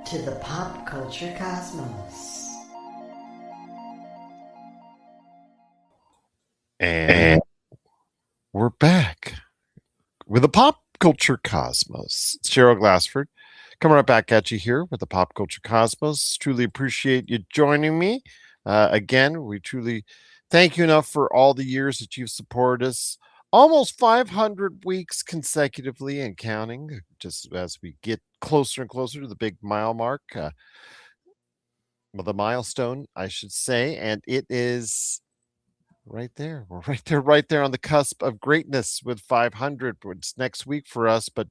to the pop culture cosmos. And we're back with the pop culture cosmos. It's Cheryl Glassford coming right back at you here with the pop culture cosmos. Truly appreciate you joining me. Again, we truly thank you enough for all the years that you've supported us. Almost 500 weeks consecutively and counting, just as we get closer and closer to the big mile mark. Well, the milestone, I should say, and it is right there. We're right there on the cusp of greatness with 500. It's next week for us, but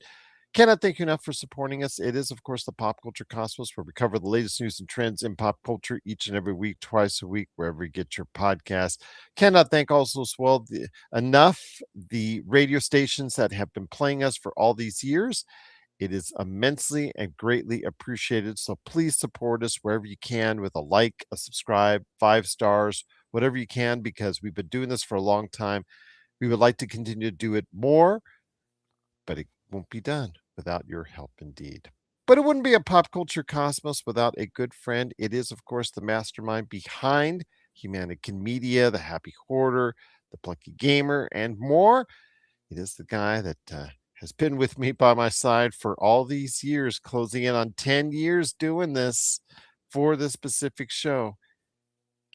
cannot thank you enough for supporting us. It is, of course, the Pop Culture Cosmos, where we cover the latest news and trends in pop culture each and every week, twice a week, wherever you get your podcast. Cannot thank also as well enough the radio stations that have been playing us for all these years. It is immensely and greatly appreciated. So please support us wherever you can with a like, a subscribe, 5 stars, whatever you can, because we've been doing this for a long time. We would like to continue to do it more, but it won't be done without your help indeed. But it wouldn't be a pop culture cosmos without a good friend. It is, of course, the mastermind behind Humanican Media, the Happy Hoarder, the Plucky Gamer, and more. It is the guy that has been with me by my side for all these years, closing in on 10 years doing this for this specific show.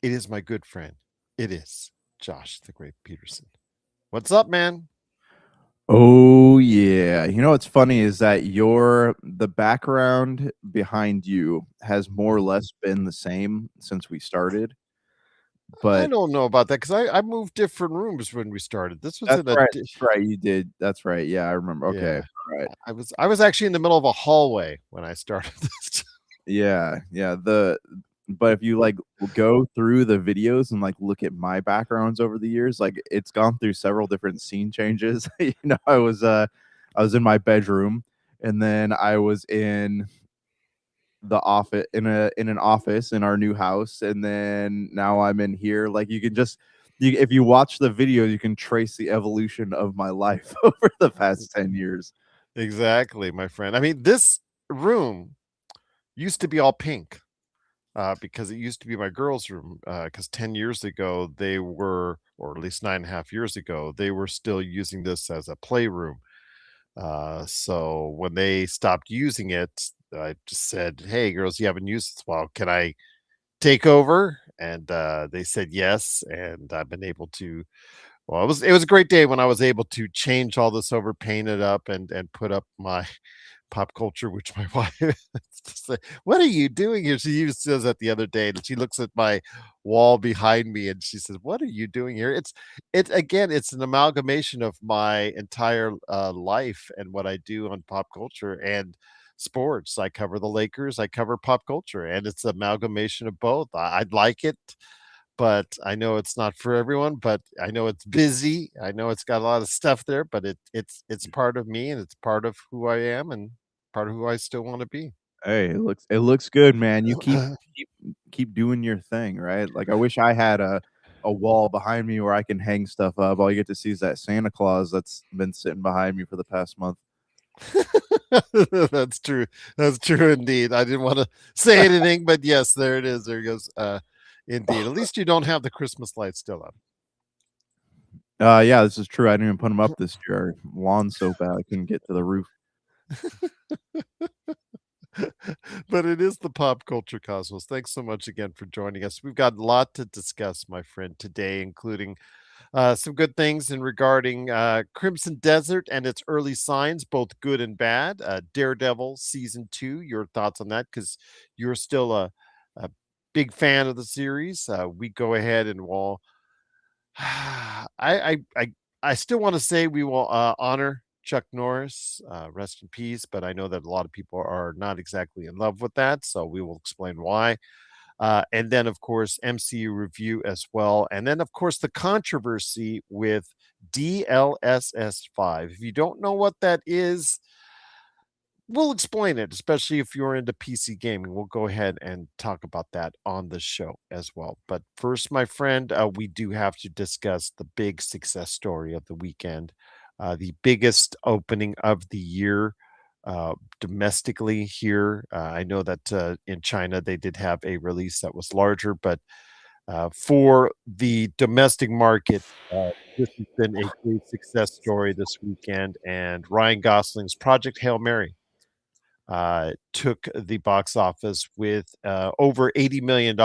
It is my good friend. It is Josh the Great Peterson. What's up, man? Oh yeah. You know what's funny is that the background behind you has more or less been the same since we started. I But don't know about that because I moved different rooms when we started. This was that's in a right. That's right. You did. That's right. Yeah, I remember. Okay. yeah. All right. I was actually in the middle of a hallway when I started this. Yeah. Yeah. But if you like go through the videos and like look at my backgrounds over the years, like it's gone through several different scene changes. I was in my bedroom, and then I was in the office in an office in our new house, and then now I'm in here. Like you can just if you watch the video, you can trace the evolution of my life over the past 10 years. Exactly, my friend. I mean, this room used to be all pink. Because it used to be my girls' room. Because 10 years ago, they were, or at least 9.5 years ago, they were still using this as a playroom. So when they stopped using it, I just said, "Hey, girls, you haven't used this well. Can I take over?" And they said yes. And I've been able to. Well, it was a great day when I was able to change all this over, paint it up, and put up my pop culture, which my wife just like, "What are you doing here?" She even says that the other day, and she looks at my wall behind me, and she says, "What are you doing here?" It's again, it's an amalgamation of my entire life and what I do on pop culture and sports. I cover the Lakers, I cover pop culture, and it's an amalgamation of both. I'd like it, but I know it's not for everyone. But I know it's busy. I know it's got a lot of stuff there, but it's part of me, and it's part of who I am, and part of who I still want to be. Hey, it looks good, man. You keep doing your thing, right? Like I wish I had a wall behind me where I can hang stuff up. All you get to see is that Santa Claus that's been sitting behind me for the past month. That's true. That's true indeed. I didn't want to say anything, but yes, there it is. There he goes. Indeed. At least you don't have the Christmas lights still up. Yeah, this is true. I didn't even put them up this year. Our lawn's so bad I couldn't get to the roof. But it is the pop culture cosmos. Thanks so much again for joining us. We've got a lot to discuss, my friend, today, including some good things in regarding Crimson Desert and its early signs, both good and bad. Daredevil season 2. Your thoughts on that? Because you're still a big fan of the series. We go ahead and we'll. I still want to say we will honor Chuck Norris, rest in peace. But I know that a lot of people are not exactly in love with that, so we will explain why. And then, of course, MCU review as well. And then, of course, the controversy with DLSS5. If you don't know what that is, we'll explain it, especially if you're into PC gaming. We'll go ahead and talk about that on the show as well. But first, my friend, we do have to discuss the big success story of the weekend, the biggest opening of the year domestically here. I know that in China they did have a release that was larger, but for the domestic market, this has been a great success story this weekend. And Ryan Gosling's Project Hail Mary took the box office with over $80 million,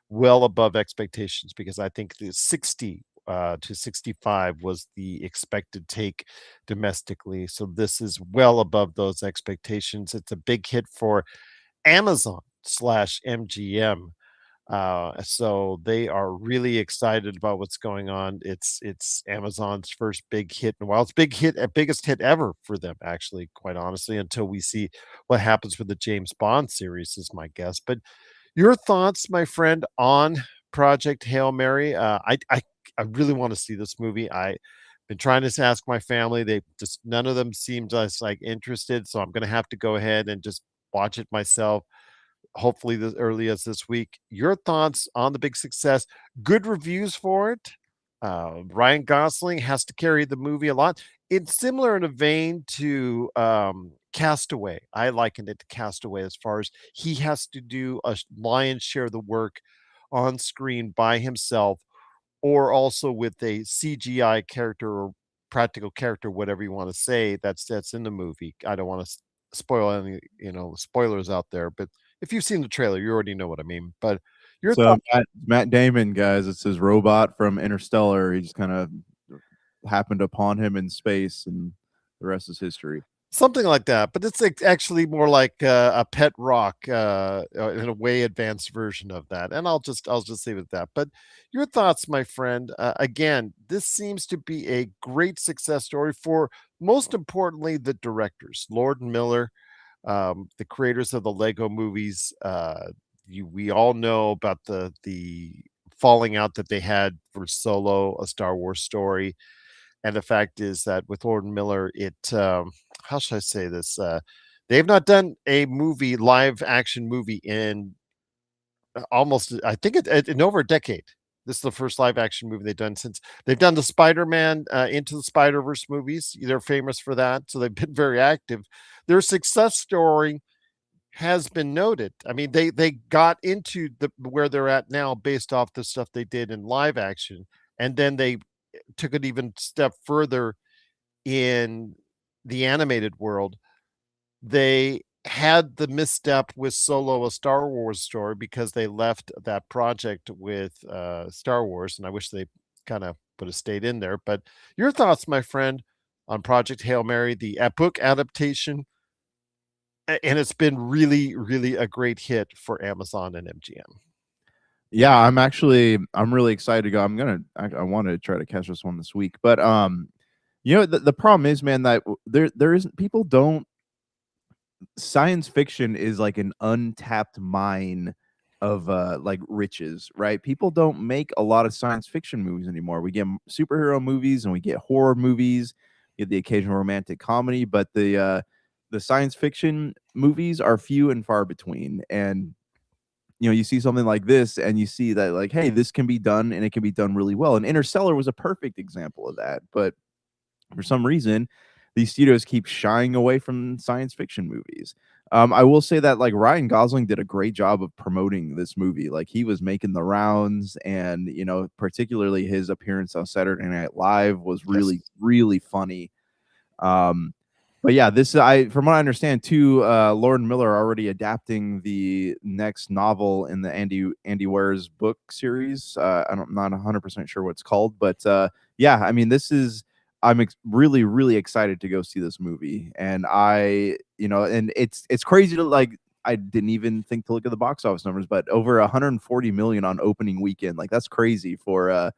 well above expectations, because I think the 60 to 65 was the expected take domestically. So this is well above those expectations. It's a big hit for Amazon slash MGM. So they are really excited about what's going on. It's Amazon's first big hit in a while. It's big hit, biggest hit ever for them, actually, quite honestly, until we see what happens with the James Bond series, is my guess. But your thoughts, my friend, on Project Hail Mary? I really want to see this movie. I've been trying to ask my family. They just none of them seemed just like interested. So I'm gonna have to go ahead and just watch it myself, hopefully as early as this week. Your thoughts on the big success? Good reviews for it. Ryan Gosling has to carry the movie a lot. It's similar in a vein to Castaway. I likened it to Castaway as far as he has to do a lion's share of the work on screen by himself, or also with a CGI character or practical character, whatever you want to say, that's in the movie. I don't want to spoil any, spoilers out there, but if you've seen the trailer, you already know what I mean. But your So thought, Matt Damon, guys, it's his robot from Interstellar. He just kind of happened upon him in space, and the rest is history. something like that, but it's actually more like a pet rock, in a way advanced version of that. And I'll just leave it at that. But your thoughts, my friend? Again, this seems to be a great success story for, most importantly, the directors, Lord and Miller, the creators of the Lego movies. We all know about the falling out that they had for Solo, a Star Wars story. And the fact is that with Lord and Miller, how should I say this? They've not done a live action movie in almost, I think, in over a decade. This is the first live action movie they've done since they've done the Spider-Man Into the Spider-Verse movies. They're famous for that, so they've been very active. Their success story has been noted. I mean, they got into where they're at now based off the stuff they did in live action, and then they took it even step further in the animated world. They had the misstep with Solo, a Star Wars story, because they left that project with Star Wars, and I wish they kind of would have stayed in there. But your thoughts, my friend, on Project Hail Mary, the book adaptation? And it's been really, really a great hit for Amazon and MGM. Yeah, I'm really excited to go. I want to try to catch this one this week. But the problem is, man, that there isn't people don't science fiction is like an untapped mine of like riches, right? People don't make a lot of science fiction movies anymore. We get superhero movies and we get horror movies, get the occasional romantic comedy, but the science fiction movies are few and far between. And you see something like this and you see that, like, hey, this can be done and it can be done really well. And Interstellar was a perfect example of that. But for some reason, these studios keep shying away from science fiction movies. I will say that, like, Ryan Gosling did a great job of promoting this movie. Like, he was making the rounds, and particularly his appearance on Saturday Night Live was really, really funny. But yeah, from what I understand too, Lord and Miller are already adapting the next novel in the Andy Weir's book series. I'm not 100% sure what it's called, but yeah, I mean, I'm really, really excited to go see this movie. And and it's crazy to, like, I didn't even think to look at the box office numbers, but over 140 million on opening weekend. Like, that's crazy for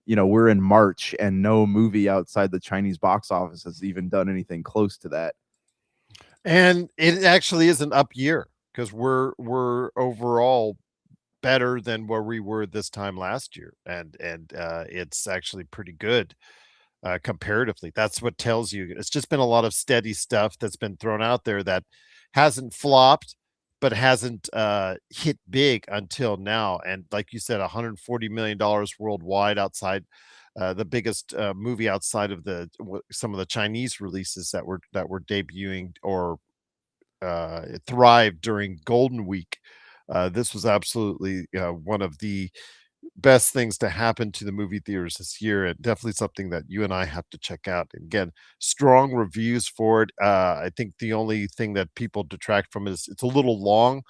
we're in March and no movie outside the Chinese box office has even done anything close to that. And it actually is an up year, because we're overall better than where we were this time last year, and it's actually pretty good comparatively. That's what tells you it's just been a lot of steady stuff that's been thrown out there that hasn't flopped, but hasn't hit big until now. And like you said, $140 million worldwide outside the biggest movie outside of some of the Chinese releases that were debuting or thrived during Golden Week. This was absolutely one of the best things to happen to the movie theaters this year, and definitely something that you and I have to check out. And again, strong reviews for it. I think the only thing that people detract from is it's a little long.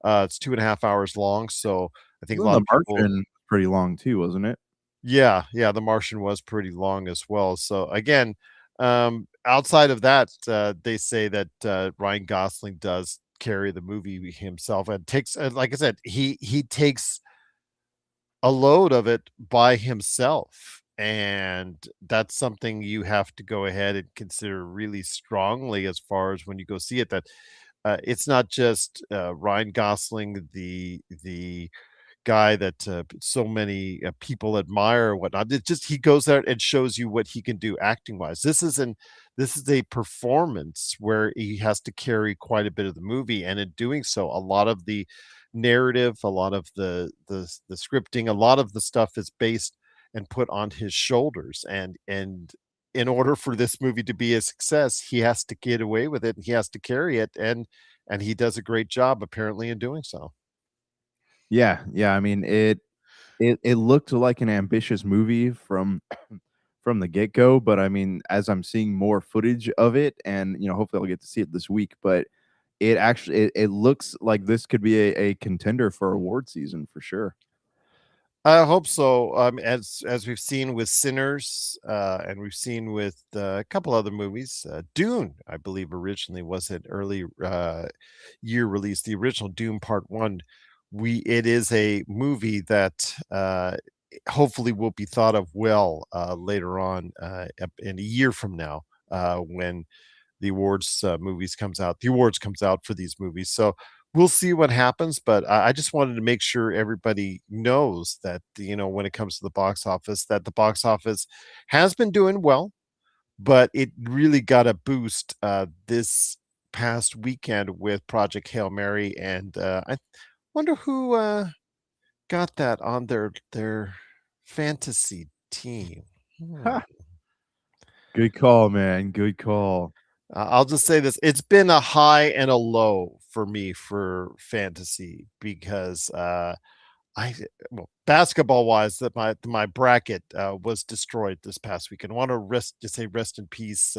It's 2.5 hours long, so I think a Then lot The of people. Martian was pretty long too, wasn't it? Yeah, yeah, The Martian was pretty long as well. So again, outside of that, they say that Ryan Gosling does carry the movie himself and takes, like I said, he takes a load of it by himself. And that's something you have to go ahead and consider really strongly as far as when you go see it, that it's not just Ryan Gosling, the guy that so many people admire or whatnot. It just he goes there and shows you what he can do acting wise. This is a performance where he has to carry quite a bit of the movie, and in doing so, a lot of the narrative, a lot of the scripting, a lot of the stuff is based and put on his shoulders. And in order for this movie to be a success, he has to get away with it. And he has to carry it, and he does a great job apparently in doing so. Yeah, yeah. I mean, it looked like an ambitious movie from the get go, but I mean, as I'm seeing more footage of it, and hopefully I'll get to see it this week, but it looks like this could be a contender for award season for sure. I hope so. As we've seen with Sinners, and we've seen with a couple other movies, Dune, I believe originally was an early year release. The original Dune Part One, it is a movie that hopefully will be thought of well later on in a year from now when the awards comes out for these movies. So we'll see what happens, but I just wanted to make sure everybody knows that, when it comes to the box office, that the box office has been doing well, but it really got a boost this past weekend with Project Hail Mary. And I wonder who got that on their fantasy team. Hmm. Ha! Good call, man. Good call. I'll just say this: it's been a high and a low for me for fantasy because I well, basketball wise, that my bracket was destroyed this past weekend. I want to say rest in peace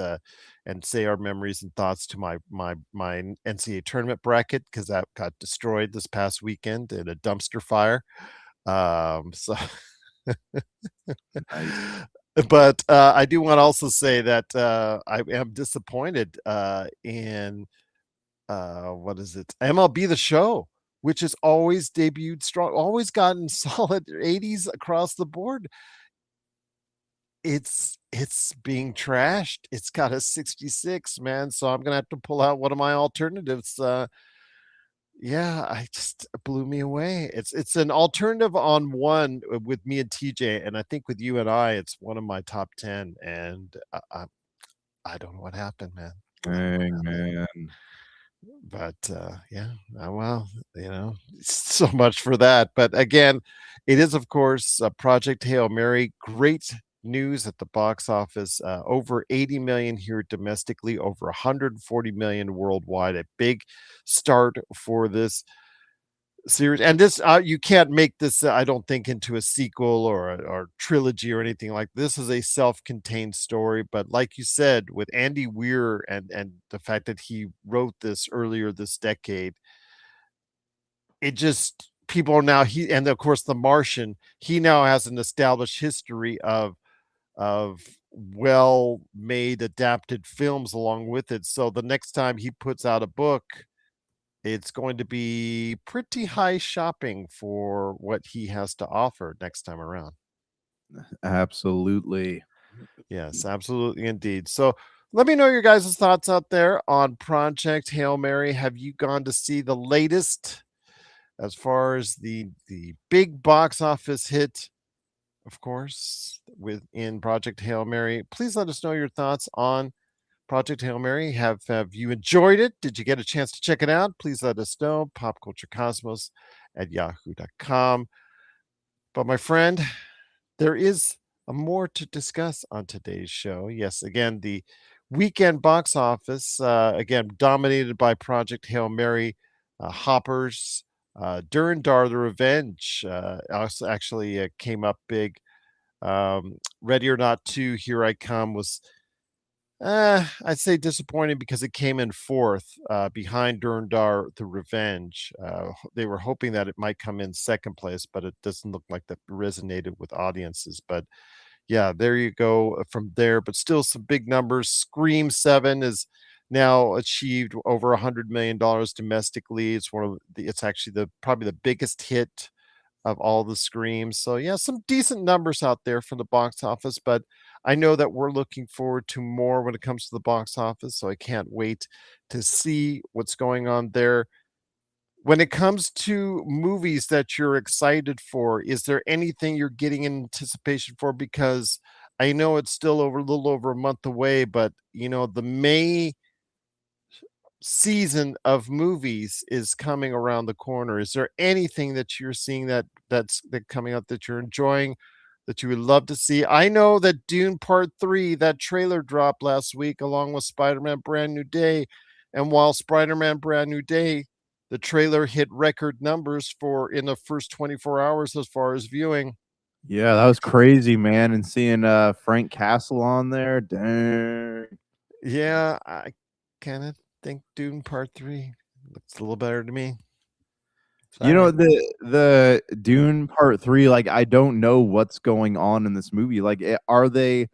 and say our memories and thoughts to my NCAA tournament bracket, because that got destroyed this past weekend in a dumpster fire. So Nice. but I do want to also say that I am disappointed in what is it? MLB The Show, which has always debuted strong, always gotten solid 80s across the board. It's being trashed. It's got a 66, man. So I'm gonna have to pull out one of my alternatives. Yeah, I just blew me away. It's an alternative on one with me and TJ, and I think with you and I, it's one of my top 10. And I don't know what happened, man. I don't know what Dang, happened. man. But yeah, well, so much for that. But again, it is of course Project Hail Mary. Great news at the box office. Over 80 million here domestically, over 140 million worldwide. A big start for this series. And this you can't make this I don't think into a sequel or trilogy or anything. Like, this is a self-contained story, but like you said, with Andy Weir and the fact that he wrote this earlier this decade, it just people are now he and of course The Martian, he now has an established history of well made adapted films along with it. So the next time he puts out a book, it's going to be pretty high shopping for what he has to offer next time around. Absolutely. Yes, absolutely indeed. So let me know your guys' thoughts out there on Project Hail Mary. Have you gone to see the latest as far as the big box office hit, of course, within Project Hail Mary? Please let us know your thoughts on Project Hail Mary. Have you enjoyed it? Did you get a chance to check it out? Please let us know. Popculturecosmos at yahoo.com. But my friend, there is more to discuss on today's show. Yes, again, the weekend box office, again, dominated by Project Hail Mary, Hoppers, Durandar the Revenge, also actually came up big. Ready or Not 2, Here I Come was, I'd say disappointing because it came in fourth behind Durandar the Revenge. They were hoping that it might come in second place, but it doesn't look like that resonated with audiences. But yeah, there you go from there, but still some big numbers. Scream 7 is now achieved over $100 million domestically. It's one of the, it's actually the probably the biggest hit of all the Screams. So yeah, some decent numbers out there from the box office, but I know that we're looking forward to more when it comes to the box office. So I can't wait to see what's going on there. When it comes to movies that you're excited for, is there anything you're getting in anticipation for? Because I know it's still over a little over a month away, but you know, the May season of movies is coming around the corner. Is there anything that you're seeing that coming out that you're enjoying, that you would love to see? I know that Dune Part 3, that trailer dropped last week along with Spider-Man Brand New Day. And while Spider-Man Brand New Day, the trailer hit record numbers for in the first 24 hours as far as viewing. Yeah, that was crazy, man. And seeing Frank Castle on there, dang. Yeah, I kind of think Dune Part 3 looks a little better to me. You know, Sorry. the Dune Part 3, like, I don't know what's going on in this movie. Like, are they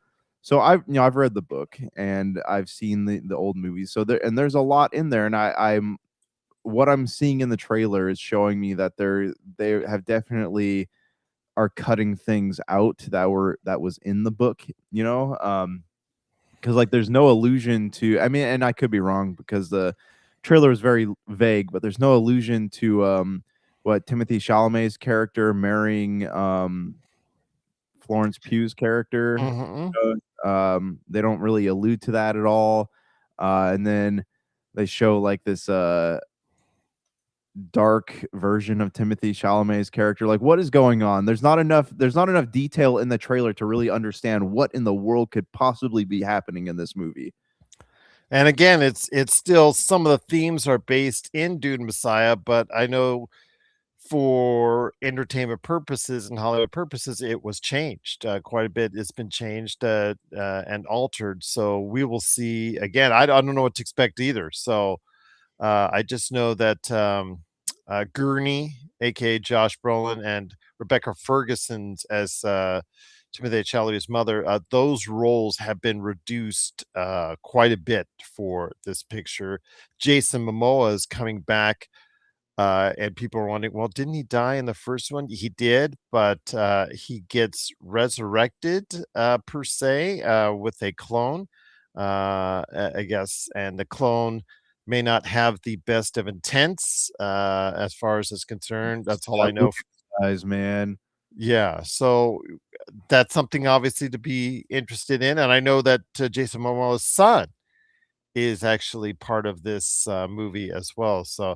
so I've read the book and I've seen the old movies. So there's a lot in there, and I'm what I'm seeing in the trailer is showing me that they have definitely are cutting things out that was in the book, you know? Because like there's no allusion to, I mean, and I could be wrong because the trailer is very vague, but there's no allusion to what Timothy Chalamet's character marrying Florence Pugh's character. Mhm. They don't really allude to that at all. And then they show like this dark version of Timothy Chalamet's character. Like, what is going on? There's not enough detail in the trailer to really understand what in the world could possibly be happening in this movie. And again, it's still some of the themes are based in Dune Messiah, but I know for entertainment purposes and Hollywood purposes, it was changed quite a bit. It's been changed and altered. So we will see again. I don't know what to expect either. So I just know that Gurney, aka Josh Brolin, and Rebecca Ferguson's as Timothée Chalamet's mother, those roles have been reduced quite a bit for this picture. Jason Momoa is coming back, and people are wondering, well, didn't he die in the first one? He did, but he gets resurrected per se with a clone, I guess, and the clone may not have the best of intents as far as is concerned. That's all Yeah, I know. Lucas guys, man. Yeah, so that's something obviously to be interested in, and I know that Jason Momoa's son is actually part of this movie as well. So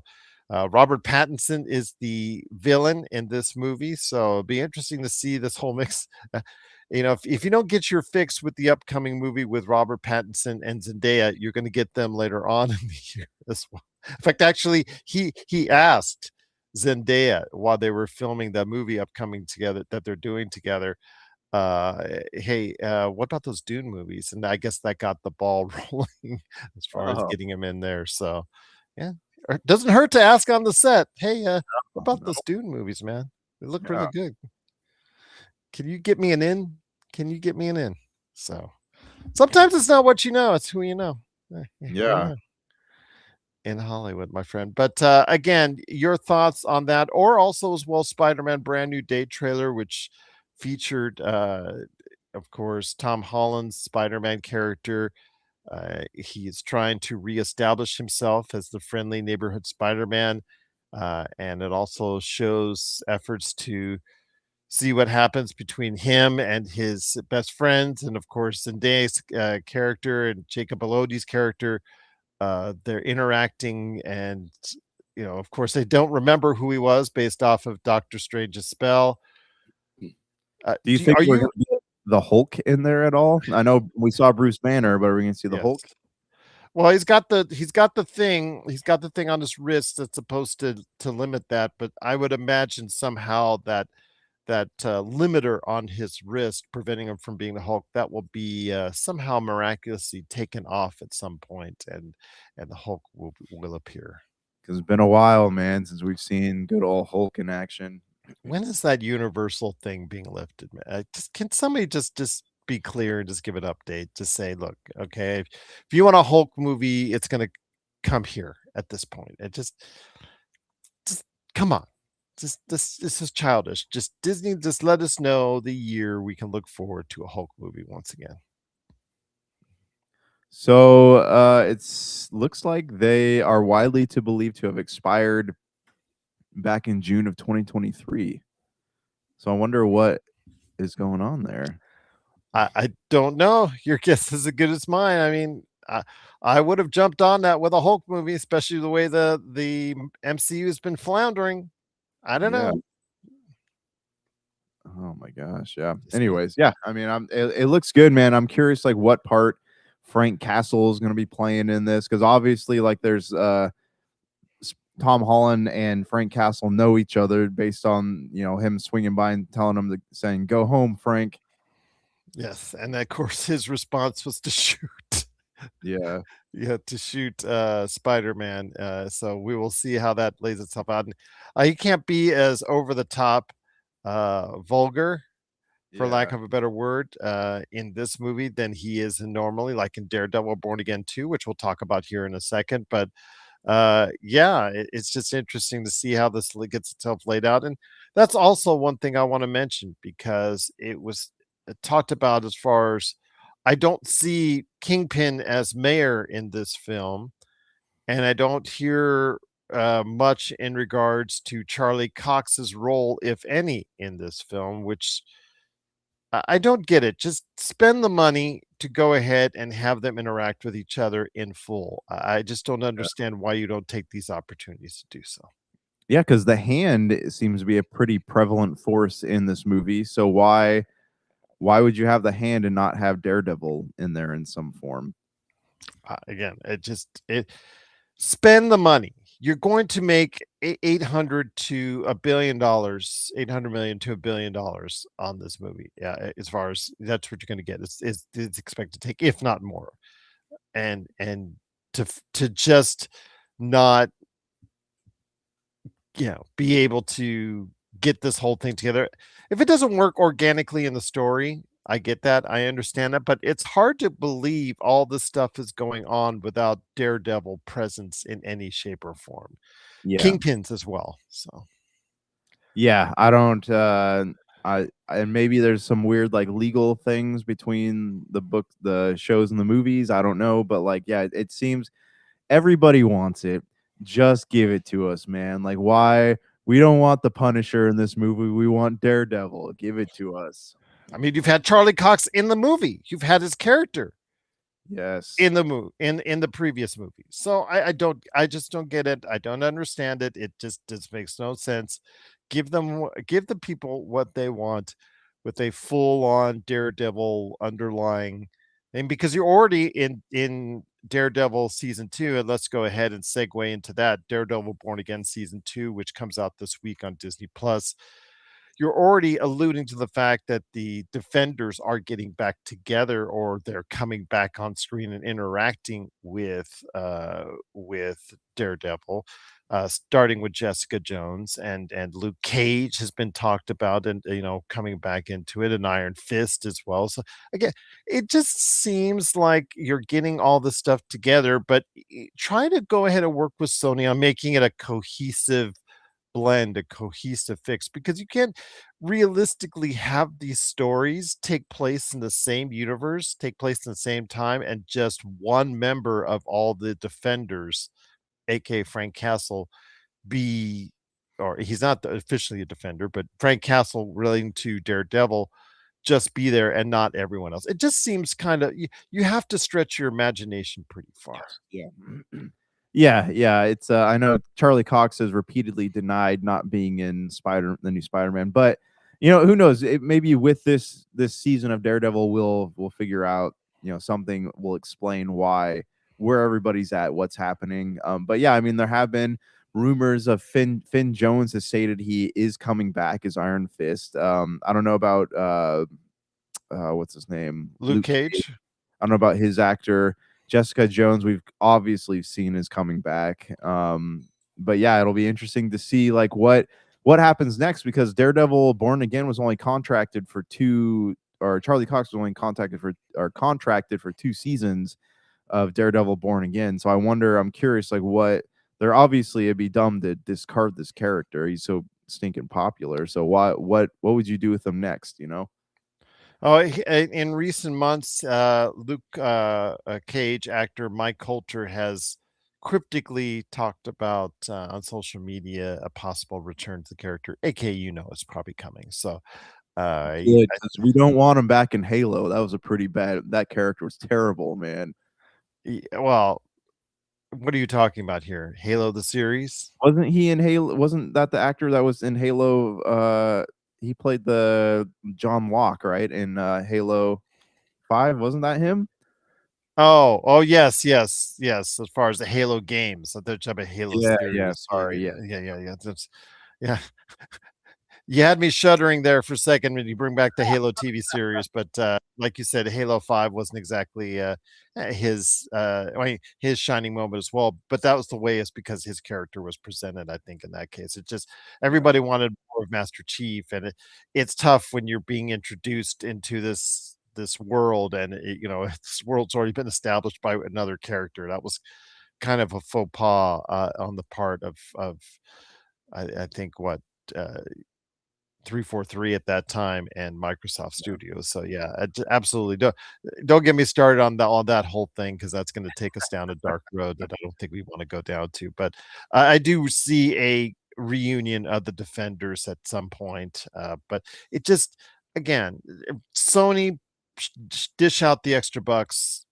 Robert Pattinson is the villain in this movie, so it'll be interesting to see this whole mix. You know, if you don't get your fix with the upcoming movie with Robert Pattinson and Zendaya, you're going to get them later on in the year as well. In fact, actually, he asked Zendaya while they were filming the movie upcoming together that they're doing together, hey, what about those Dune movies? And I guess that got the ball rolling as far as Oh, getting him in there. So, yeah, it doesn't hurt to ask on the set. Hey, what about no, those Dune movies, man? They look yeah, really good. Can you get me an in? Can you get me an in? So sometimes it's not what you know; it's who you know. Here we yeah. are in Hollywood, my friend. But again, your thoughts on that, or also as well, Spider-Man Brand New Day trailer, which featured, of course, Tom Holland's Spider-Man character. He's trying to reestablish himself as the friendly neighborhood Spider-Man, and it also shows efforts to see what happens between him and his best friends, and of course, Zendaya's character and Jacob Elordi's character. They're interacting, and you know, of course, they don't remember who he was based off of Doctor Strange's spell. Do you think Are we're you? gonna the Hulk in there at all? I know we saw Bruce Banner, but are we going to see the Hulk? Well, he's got the thing on his wrist that's supposed to limit that, but I would imagine somehow that limiter on his wrist preventing him from being the Hulk, that will be somehow miraculously taken off at some point, and the Hulk will appear. Because it's been a while, man, since we've seen good old Hulk in action. When is that universal thing being lifted? Can somebody just be clear and just give an update? Just say, look, okay, if you want a Hulk movie, it's going to come here at this point. It just come on. This is childish. Just Disney, just let us know the year we can look forward to a Hulk movie once again. So it's looks like they are widely to believe to have expired back in June of 2023. So I wonder what is going on there. I don't know. Your guess is as good as mine. I mean, I would have jumped on that with a Hulk movie, especially the way the MCU has been floundering. I don't know. Oh my gosh, yeah. Anyways, yeah. I mean, it looks good, man. I'm curious, like, what part Frank Castle is going to be playing in this, because obviously, like, there's Tom Holland and Frank Castle know each other based on him swinging by and telling him saying "Go home, Frank." Yes, and of course his response was to shoot. Yeah. To shoot Spider-Man. So we will see how that lays itself out. And he can't be as over the top vulgar, for lack of a better word, in this movie than he is normally, like in Daredevil Born Again 2, which we'll talk about here in a second. But it's just interesting to see how this gets itself laid out. And that's also one thing I want to mention, because it was talked about as far as I don't see Kingpin as mayor in this film, and I don't hear much in regards to Charlie Cox's role, if any, in this film, which I don't get it. Just spend the money to go ahead and have them interact with each other in full. I just don't understand why you don't take these opportunities to do so. Yeah, because the Hand seems to be a pretty prevalent force in this movie. So why would you have the Hand and not have Daredevil in there in some form? Again, it spend the money. You're going to make $800 to $1 billion, 800 million to $1 billion on this movie. Yeah, as far as that's what you're going to get. It's expected to take, if not more, and to just not be able to get this whole thing together. If it doesn't work organically in the story, I get that. I understand that, but it's hard to believe all this stuff is going on without Daredevil presence in any shape or form. Yeah. Kingpins as well. So yeah, I don't and maybe there's some weird like legal things between the book, the shows and the movies. I don't know, but like, yeah, it seems everybody wants it. Just give it to us, man. Like, why? We don't want the Punisher in this movie. We want Daredevil. Give it to us. I mean, you've had Charlie Cox in the movie. You've had his character. Yes. In the in the previous movie. So I just don't get it. I don't understand it. It just makes no sense. Give the people what they want with a full-on Daredevil underlying. And because you're already in Daredevil season 2, and let's go ahead and segue into that, Daredevil Born Again season 2, which comes out this week on Disney Plus. You're already alluding to the fact that the Defenders are getting back together, or they're coming back on screen and interacting with Daredevil, starting with Jessica Jones, and Luke Cage has been talked about, and coming back into it, and Iron Fist as well. So again, it just seems like you're getting all this stuff together, but try to go ahead and work with Sony on making it a cohesive blend, a cohesive fix, because you can't realistically have these stories take place in the same universe, take place in the same time, and just one member of all the Defenders, aka Frank Castle, be, or he's not officially a Defender, but Frank Castle relating to Daredevil, just be there and not everyone else. It just seems kind of, you have to stretch your imagination pretty far. Yeah. Yeah. It's I know Charlie Cox has repeatedly denied not being in the new Spider-Man, but Who knows? Maybe with this season of Daredevil, we'll figure out, something will explain where everybody's at, what's happening. But yeah, I mean, there have been rumors of Finn Jones has stated he is coming back as Iron Fist. I don't know about what's his name, Luke Cage. Cage. I don't know about his actor. Jessica Jones, we've obviously seen is coming back. But yeah, it'll be interesting to see like what happens next, because Daredevil Born Again was only contracted for Charlie Cox was only contracted for 2 seasons of Daredevil Born Again. So I'm curious, like it'd be dumb to discard this character. He's so stinking popular. So what would you do with him next? Oh, in recent months, Luke Cage actor Mike Coulter has cryptically talked about on social media a possible return to the character, aka it's probably coming. So, Good, 'cause we don't want him back in Halo. That was a pretty bad. That character was terrible, man. Well, what are you talking about here? Halo the series? Wasn't he in Halo? Wasn't that the actor that was in Halo? He played the John Locke, right? In Halo 5. Wasn't that him? Oh, yes. As far as the Halo games, so they're talking about Halo Yeah, series. sorry, yeah. Yeah. You had me shuddering there for a second when you bring back the Halo TV series, but like you said, Halo 5 wasn't exactly his shining moment as well. But that was the way, it's because his character was presented. I think in that case, it just everybody wanted more of Master Chief, and it's tough when you're being introduced into this world, and this world's already been established by another character. That was kind of a faux pas on the part of I think what. Uh, 343 at that time and Microsoft Studios. So yeah, absolutely. Don't get me started on that whole thing, because that's going to take us down a dark road that I don't think we want to go down to. But I do see a reunion of the Defenders at some point. But it just, again, Sony dish out the extra bucks.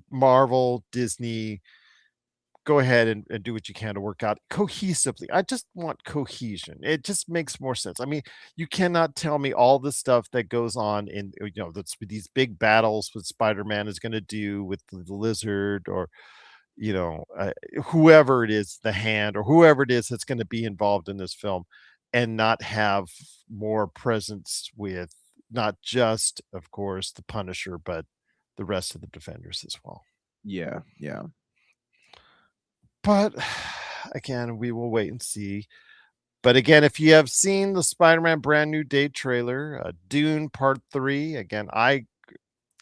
Marvel, Disney, go ahead and do what you can to work out cohesively. I just want cohesion. It just makes more sense. I mean, you cannot tell me all the stuff that goes on in that's these big battles with Spider-Man is going to do with the Lizard, or whoever it is, the Hand, or whoever it is that's going to be involved in this film, and not have more presence with not just, of course, the Punisher, but the rest of the Defenders as well. Yeah. But again, we will wait and see. But again, if you have seen the Spider-Man Brand New Day trailer, Dune Part 3, again, I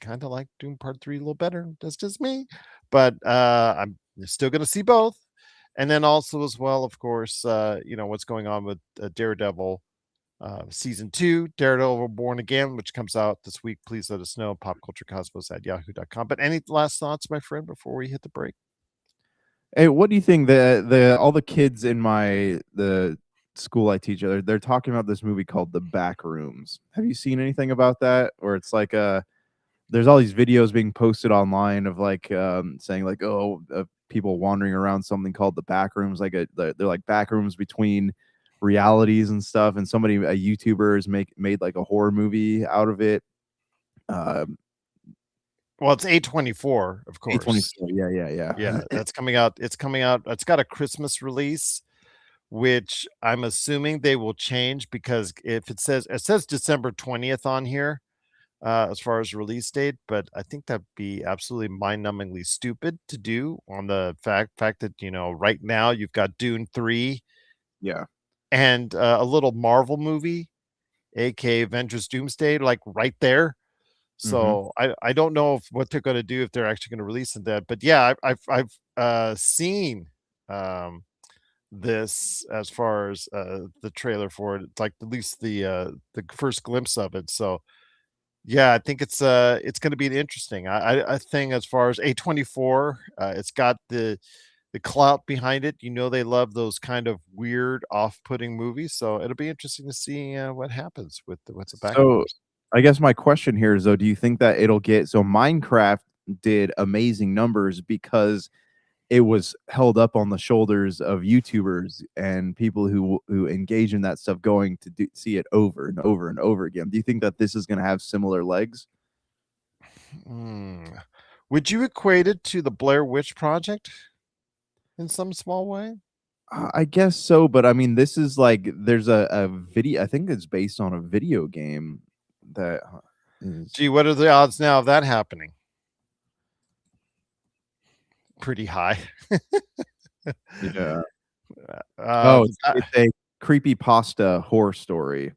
kind of like Dune Part 3 a little better. That's just me. But I'm still going to see both. And then also as well, of course, what's going on with Daredevil Season 2, Daredevil Born Again, which comes out this week. Please let us know, popculturecosmos@yahoo.com. But any last thoughts, my friend, before we hit the break? Hey, what do you think? The all the kids in the school I teach, they're talking about this movie called The Back Rooms. Have you seen anything about that? Or it's like there's all these videos being posted online of like saying like, people wandering around something called the back rooms, like they're like back rooms between realities and stuff. And a YouTuber has made like a horror movie out of it. Well, it's A24, of course. A24, yeah. Yeah, that's coming out. It's coming out. It's got a Christmas release, which I'm assuming they will change, because if it says December 20th on here, as far as release date, but I think that'd be absolutely mind-numbingly stupid to do, on the fact that right now you've got Dune 3, Yeah. and a little Marvel movie, aka Avengers Doomsday, like right there. So I don't know what they're going to do, if they're actually going to release that. But yeah, I've seen this, as far as the trailer for it. It's like at least the first glimpse of it. So yeah, I think it's going to be interesting. I think, as far as A24, it's got the clout behind it. They love those kind of weird, off-putting movies. So it'll be interesting to see what happens with what's the back. So I guess my question here is, though, do you think that Minecraft did amazing numbers because it was held up on the shoulders of YouTubers and people who engage in that stuff, going to see it over and over and over again. Do you think that this is going to have similar legs? Would you equate it to the Blair Witch Project in some small way? I guess so, but I mean, this is like there's a video. I think it's based on a video game that is. Gee, what are the odds now of that happening? Pretty high. Yeah. It's a creepypasta horror story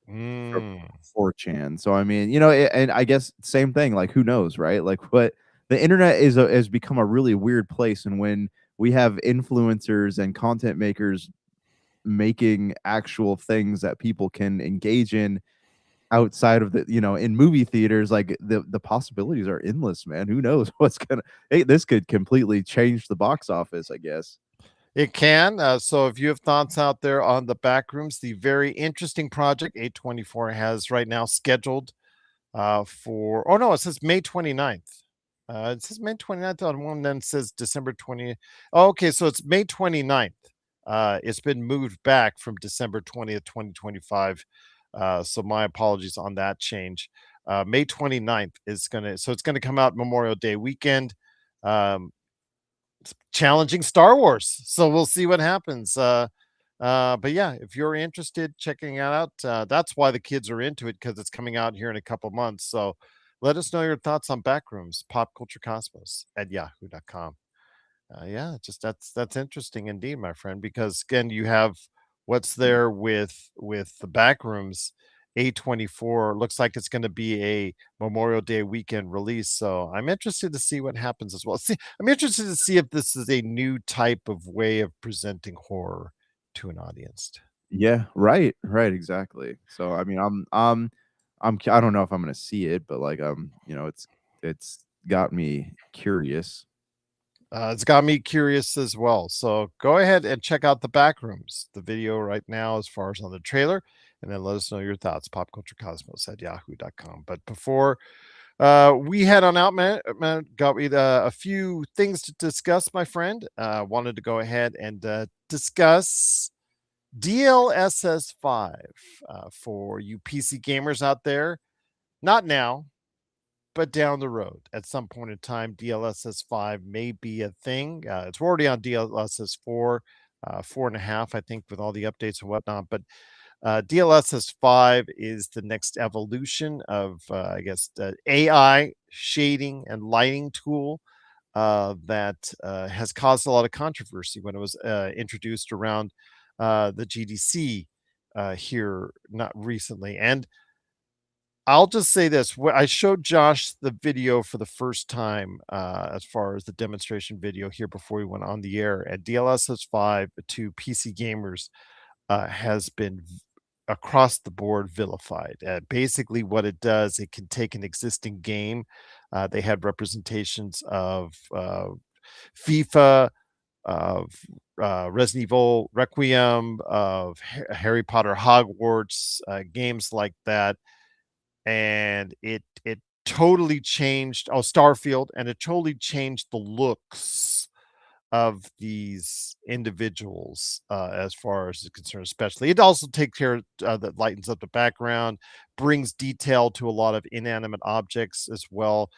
from 4chan. So I mean, and I guess same thing. Like, who knows, right? Like, what the internet has become a really weird place, and when we have influencers and content makers making actual things that people can engage in outside of the in movie theaters, like the possibilities are endless, man. Who knows this could completely change the box office, I guess. It can. So if you have thoughts out there on the Backrooms, the very interesting project A24 has right now scheduled for, oh no, it says May 29th. It says May 29th on one, then it says December 20th. Oh, okay, so it's May 29th. It's been moved back from December 20th, 2025. So my apologies on that change. May 29th is it's gonna come out Memorial Day weekend. Challenging Star Wars, so we'll see what happens. But yeah, if you're interested checking it out, that's why the kids are into it, because it's coming out here in a couple months. So let us know your thoughts on Backrooms, Pop Culture Cosmos at yahoo.com. Yeah, just that's interesting indeed, my friend, because again, you have what's there with the Backrooms. A24 looks like it's going to be a Memorial Day weekend release, so I'm interested to see what happens as well. See, I'm interested to see if this is a new type of way of presenting horror to an audience. Yeah, right, exactly. So I mean, I don't know if I'm gonna see it, but like it's got me curious. It's got me curious as well. So go ahead and check out the Backrooms, the video right now, as far as on the trailer, and then let us know your thoughts. Popculturecosmos at yahoo.com. But before we head on out, man, got me a few things to discuss, my friend. Wanted to go ahead and discuss DLSS5 for you PC gamers out there. Not now, but down the road at some point in time, DLSS5 may be a thing. It's already on DLSS4, 4.5, I think, with all the updates and whatnot. But DLSS5 is the next evolution of, I guess, the AI shading and lighting tool that has caused a lot of controversy when it was introduced around the GDC here not recently. And I'll just say this. I showed Josh the video for the first time, as far as the demonstration video here before we went on the air, and DLSS5 to PC gamers has been across the board vilified. Basically, what it does, it can take an existing game. They had representations of FIFA, of Resident Evil Requiem, of Harry Potter Hogwarts, games like that, and it totally changed Starfield, and it totally changed the looks of these individuals as far as is concerned. Especially, it also takes care that lightens up the background, brings detail to a lot of inanimate objects as well.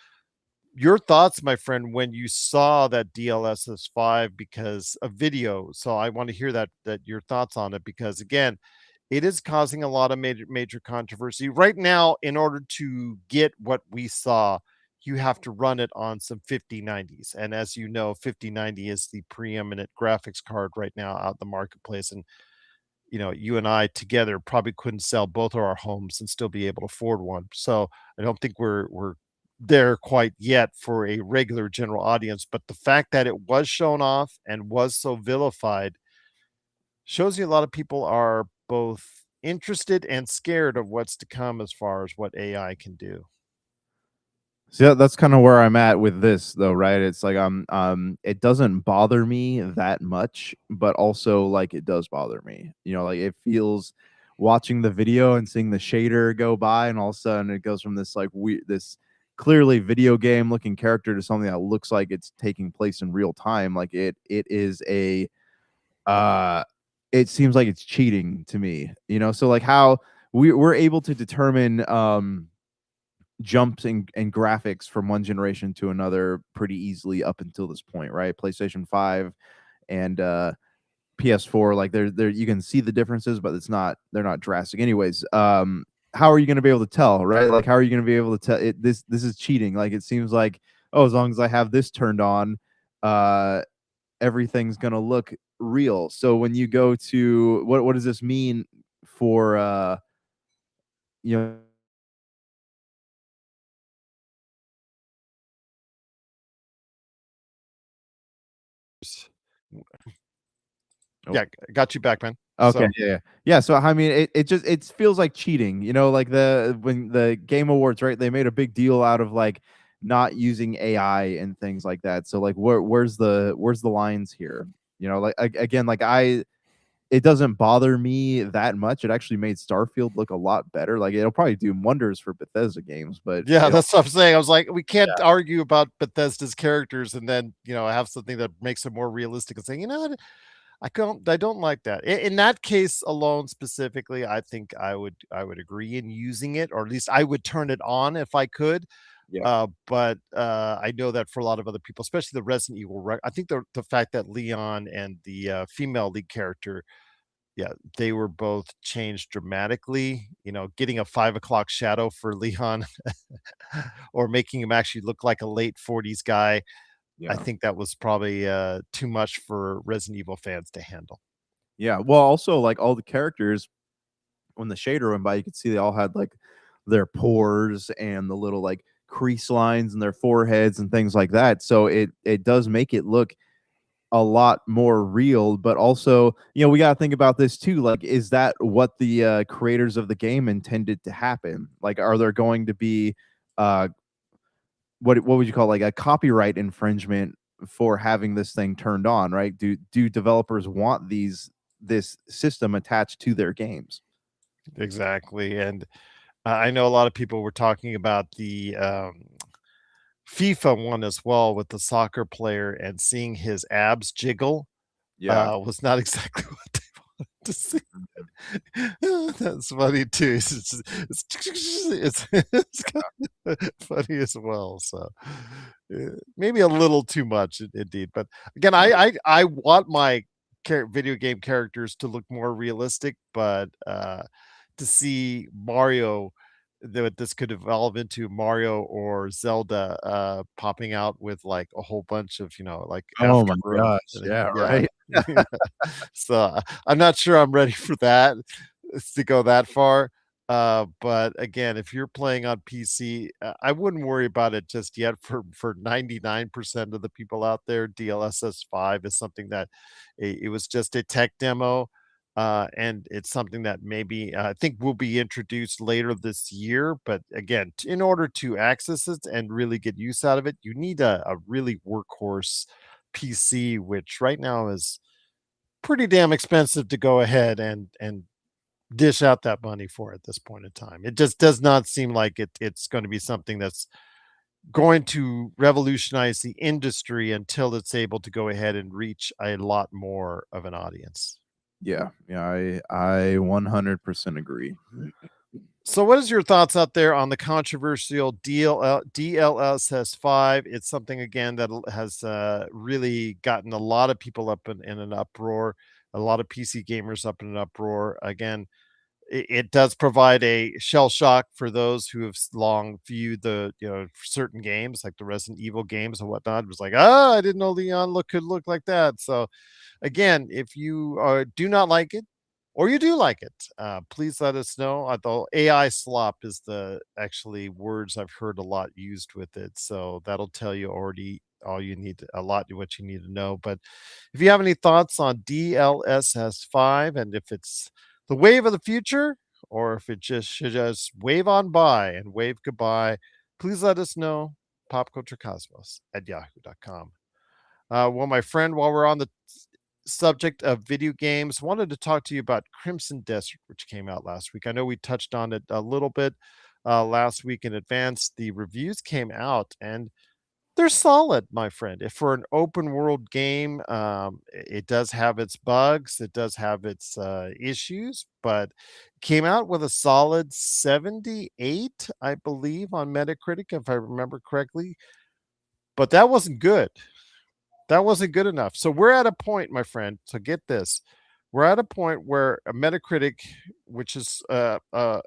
Your thoughts, my friend, when you saw that DLSS5, because a video. So I want to hear that your thoughts on it, because again, it is causing a lot of major controversy right now. In order to get what we saw, you have to run it on some 5090s, and as you know, 5090 is the preeminent graphics card right now out in the marketplace. And you and I together probably couldn't sell both of our homes and still be able to afford one. So I don't think we're there quite yet for a regular general audience. But the fact that it was shown off and was so vilified shows you a lot of people are both interested and scared of what's to come as far as what AI can do. So yeah, that's kind of where I'm at with this, though, right? It's like it doesn't bother me that much, but also like it does bother me. Like it feels, watching the video and seeing the shader go by, and all of a sudden it goes from this like weird, this clearly video game looking character to something that looks like it's taking place in real time. Like it is a it seems like it's cheating to me, you know. So like how we're able to determine jumps and graphics from one generation to another pretty easily up until this point, right? PlayStation 5 and PS4, like they're you can see the differences, but they're not drastic. Anyways, how are you going to be able to tell, right? Like how are you going to be able to tell it this is cheating? Like it seems like, oh, as long as I have this turned on, everything's going to look real. So when you go to what does this mean for you know Yeah, got you back, man. Okay, So, yeah. So I mean, it just it feels like cheating, you know, like when the Game Awards, right? They made a big deal out of like not using AI and things like that. So like, where's the lines here? You know, like again, like it doesn't bother me that much. It actually made Starfield look a lot better. Like it'll probably do wonders for Bethesda games, but yeah, it'll, that's what I'm saying. I was like, we can't yeah, argue about Bethesda's characters and then, have something that makes it more realistic and saying, what? I don't like that. In that case alone specifically, I think I would agree in using it, or at least I would turn it on if I could. yeah, But I know that for a lot of other people, especially the Resident Evil, I think the fact that Leon and the female lead character, yeah, they were both changed dramatically. Getting a 5 o'clock shadow for Leon, or making him actually look like a late 40s guy. I yeah. think that was probably too much for Resident Evil fans to handle. Yeah. Well, also like all the characters when the shader went by, you could see they all had like their pores and the little like crease lines in their foreheads and things like that. So it does make it look a lot more real, but also, we got to think about this too. Like, is that what the creators of the game intended to happen? Like, are there going to be uh what would you call like a copyright infringement for having this thing turned on, right? Do developers want this system attached to their games? Exactly, and I know a lot of people were talking about the FIFA one as well with the soccer player, and seeing his abs jiggle Yeah. was not exactly what they wanted to see. Mhm. That's funny too. It's kind of funny as well. So maybe a little too much, indeed. But again, I want my video game characters to look more realistic, but to see Mario, that this could evolve into Mario or Zelda popping out with like a whole bunch of like Oh my aftergrowth. gosh. Yeah, Yeah. right. So I'm not sure I'm ready for that, to go that far. But again, if you're playing on PC, I wouldn't worry about it just yet. For 99% of the people out there, DLSS5 is something that it was just a tech demo. And it's something that maybe I think will be introduced later this year. But again, in order to access it and really get use out of it, you need a really workhorse PC, which right now is pretty damn expensive to go ahead and dish out that money for at this point in time. It just does not seem like it's going to be something that's going to revolutionize the industry until it's able to go ahead and reach a lot more of an audience. Yeah, yeah, I 100% agree. So, what is your thoughts out there on the controversial DLSS5? It's something again that has really gotten a lot of people up in an uproar, a lot of PC gamers up in an uproar. Again, it does provide a shell shock for those who have long viewed the certain games like the Resident Evil games and whatnot. It was like, I didn't know Leon could look like that. So again, if you do not like it, or you do like it, please let us know. The AI slop is the actually words I've heard a lot used with it, so that'll tell you already all you need, a lot of what you need to know. But if you have any thoughts on DLSS5, and if it's the wave of the future, or if it just should just wave on by and wave goodbye, please let us know. Popculturecosmos@yahoo.com. Well, my friend, while we're on the subject of video games, wanted to talk to you about Crimson Desert, which came out last week. I know we touched on it a little bit, last week in advance. The reviews came out and they're solid, my friend. If for an open world game, it does have its bugs, it does have its issues, but came out with a solid 78, I believe, on Metacritic, if I remember correctly. But that wasn't good. That wasn't good enough. So we're at a point, my friend. So get this: we're at a point where a Metacritic, which is I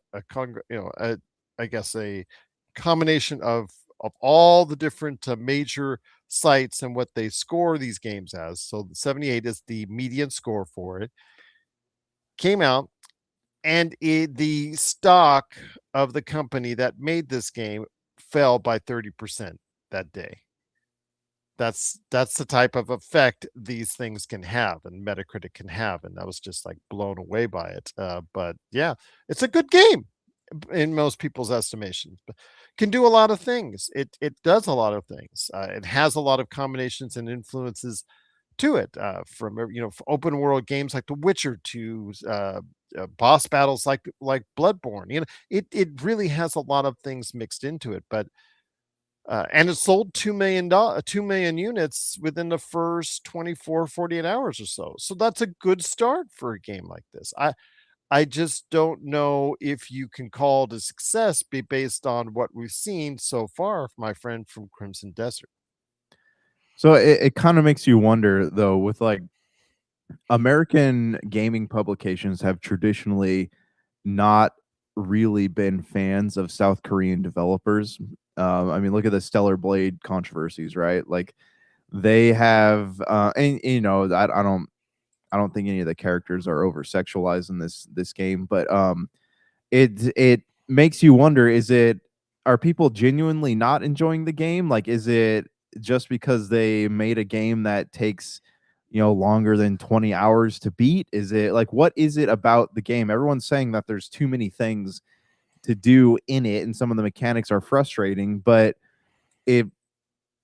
guess a combination of all the different major sites and what they score these games as. So the 78 is the median score for it. Came out, and the stock of the company that made this game fell by 30% that day. That's the type of effect these things can have and Metacritic can have, and I was just like blown away by it. But yeah, it's a good game in most people's estimations. But can do a lot of things. It does a lot of things. It has a lot of combinations and influences to it, from open world games like The Witcher to boss battles like Bloodborne. It really has a lot of things mixed into it, but and it sold $2 million, 2 million units within the first 24, 48 hours or so. So that's a good start for a game like this. I just don't know if you can call it a success based on what we've seen so far, my friend, from Crimson Desert. So it kind of makes you wonder, though, with like American gaming publications have traditionally not really been fans of South Korean developers. I mean, look at the Stellar Blade controversies, right? Like they have, and you know, I don't think any of the characters are over sexualized in this game, but it makes you wonder: are people genuinely not enjoying the game? Like, is it just because they made a game that takes longer than 20 hours to beat? Is it like, what is it about the game? Everyone's saying that there's too many things to do in it, and some of the mechanics are frustrating, but it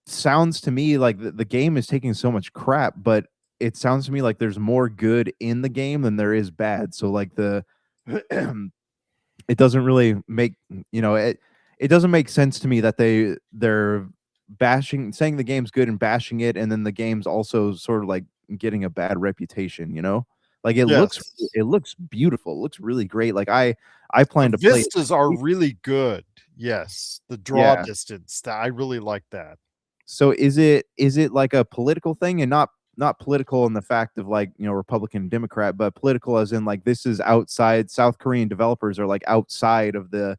sounds to me like the game is taking so much crap, but it sounds to me like there's more good in the game than there is bad. So like the it doesn't really make it doesn't make sense to me that they're bashing, saying the game's good and bashing it, and then the game's also sort of like getting a bad reputation, like Yes. it looks beautiful, it looks really great. Like I The plan to play it. vistas are really good. Yes. The draw Yeah. distance. I really like that. So is it like a political thing, and not political in the fact of like, Republican and Democrat, but political as in like this is outside, South Korean developers are like outside of the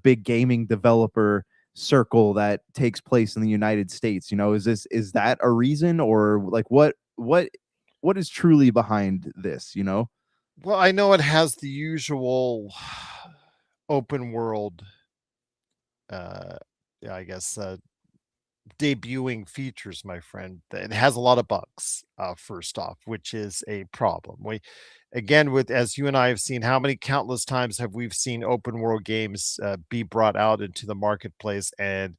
big gaming developer circle that takes place in the United States? Is that a reason, or like what is truly behind this? Well, I know it has the usual open world, yeah, I guess, debuting features, my friend. It has a lot of bugs, first off, which is a problem. Again, with as you and I have seen, how many countless times have we seen open world games be brought out into the marketplace and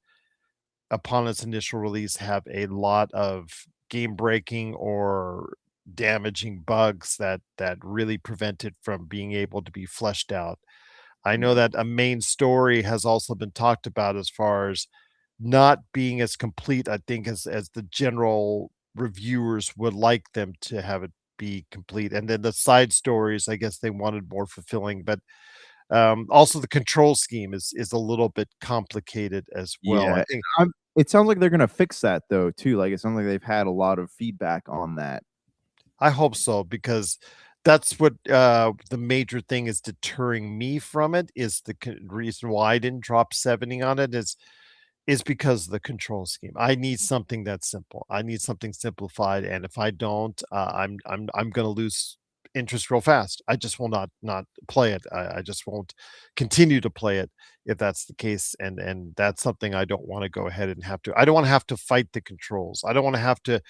upon its initial release have a lot of game breaking or damaging bugs that really prevent it from being able to be fleshed out. I know that a main story has also been talked about as far as not being as complete, I think, as the general reviewers would like them to have it be complete. And then the side stories, I guess they wanted more fulfilling, but also the control scheme is a little bit complicated as well. I Yeah. think It sounds like they're gonna fix that though too. Like it sounds like they've had a lot of feedback on that. I hope so, because that's what the major thing is deterring me from it is reason why I didn't drop 70 on it is because of the control scheme. I need something that's simple. I need something simplified, and if I don't, I'm going to lose interest real fast. I just will not play it. I just won't continue to play it if that's the case, and that's something I don't want to go ahead and have to. I don't want to have to fight the controls. I don't want to have to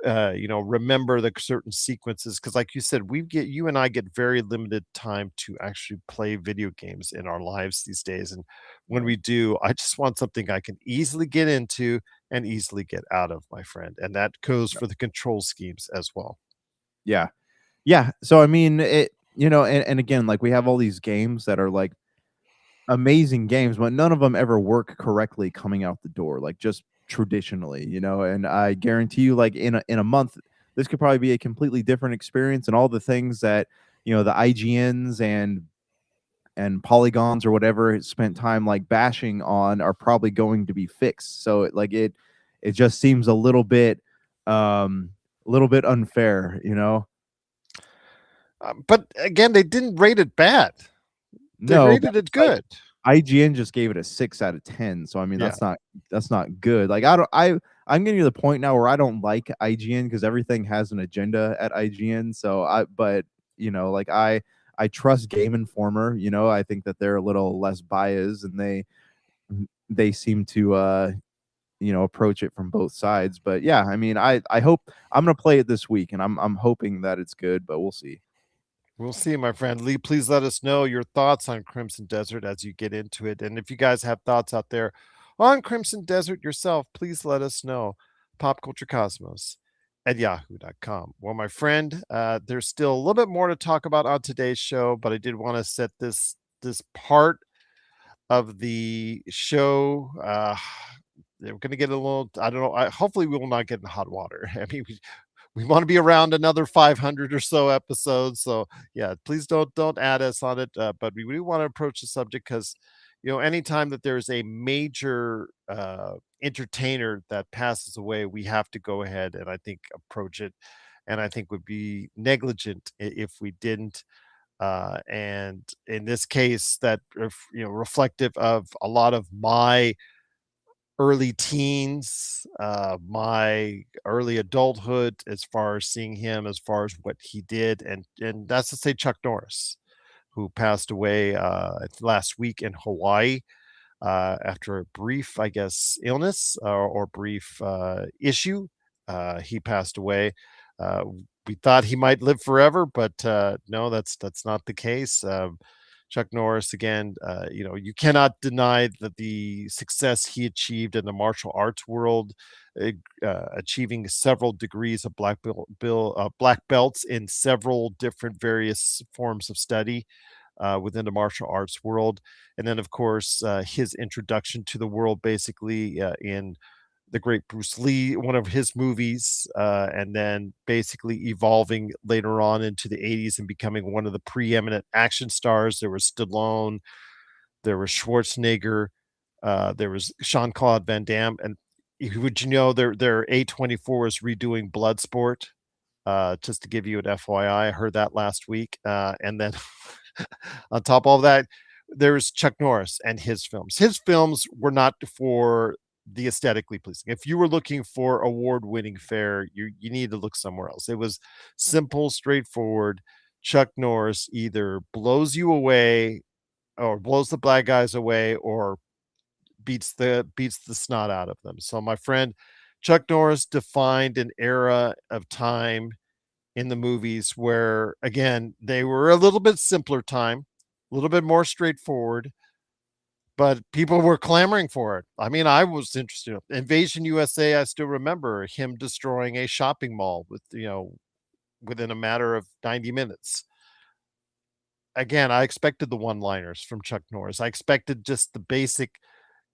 remember the certain sequences, because like you said, you and I get very limited time to actually play video games in our lives these days, and when we do, I just want something I can easily get into and easily get out of, my friend, and that goes for the control schemes as well. Yeah. Yeah. So I mean, and again, like we have all these games that are like amazing games, but none of them ever work correctly coming out the door, like just traditionally, you know. And I guarantee you, like in a month, this could probably be a completely different experience, and all the things that the IGNs and polygons or whatever spent time like bashing on are probably going to be fixed. So it just seems a little bit unfair, you know. But again, they didn't rate it bad. They No, but rated it it's like good. IGN just gave it a 6 out of 10. So I mean, Yeah. that's not good. Like I'm getting to the point now where I don't like IGN because everything has an agenda at IGN. So but like I trust Game Informer. You know, I think that they're a little less biased, and they seem to approach it from both sides. But yeah, I mean, I hope I'm gonna play it this week, and I'm hoping that it's good, but we'll see. We'll see, my friend. Lee, please let us know your thoughts on Crimson Desert as you get into it. And if you guys have thoughts out there on Crimson Desert yourself, please let us know. popculturecosmos@yahoo.com. Well, my friend, there's still a little bit more to talk about on today's show, but I did want to set this part of the show. We're going to get a little, I don't know. Hopefully, we will not get in hot water. I mean, we want to be around another 500 or so episodes. So yeah, please don't add us on it. But we do want to approach the subject because anytime that there's a major entertainer that passes away, we have to go ahead and I think approach it. And I think would be negligent if we didn't. And in this case, that reflective of a lot of my early teens, my early adulthood, as far as seeing him, as far as what he did, and that's to say Chuck Norris, who passed away last week in Hawaii after a brief, I guess, illness or brief issue. He passed away. Uh, we thought he might live forever, but no, that's not the case. Chuck Norris, again, you cannot deny that the success he achieved in the martial arts world, achieving several degrees of black belts in several different various forms of study within the martial arts world. And then, of course, his introduction to the world basically in the great Bruce Lee, one of his movies, and then basically evolving later on into the 80s and becoming one of the preeminent action stars. There was Stallone, there was Schwarzenegger, there was Jean-Claude Van Damme, and would their A24 is redoing Bloodsport. Just to give you an FYI, I heard that last week. And then on top of all that, there's Chuck Norris and his films. His films were not for the aesthetically pleasing. If you were looking for award-winning fare, you need to look somewhere else. It was simple, straightforward. Chuck Norris either blows you away or blows the black guys away or beats the snot out of them. So my friend, Chuck Norris defined an era of time in the movies where again they were a little bit simpler time, a little bit more straightforward, but people were clamoring for it. I mean, I was interested. Invasion USA, I still remember him destroying a shopping mall within a matter of 90 minutes. Again, I expected the one-liners from Chuck Norris. I expected just the basic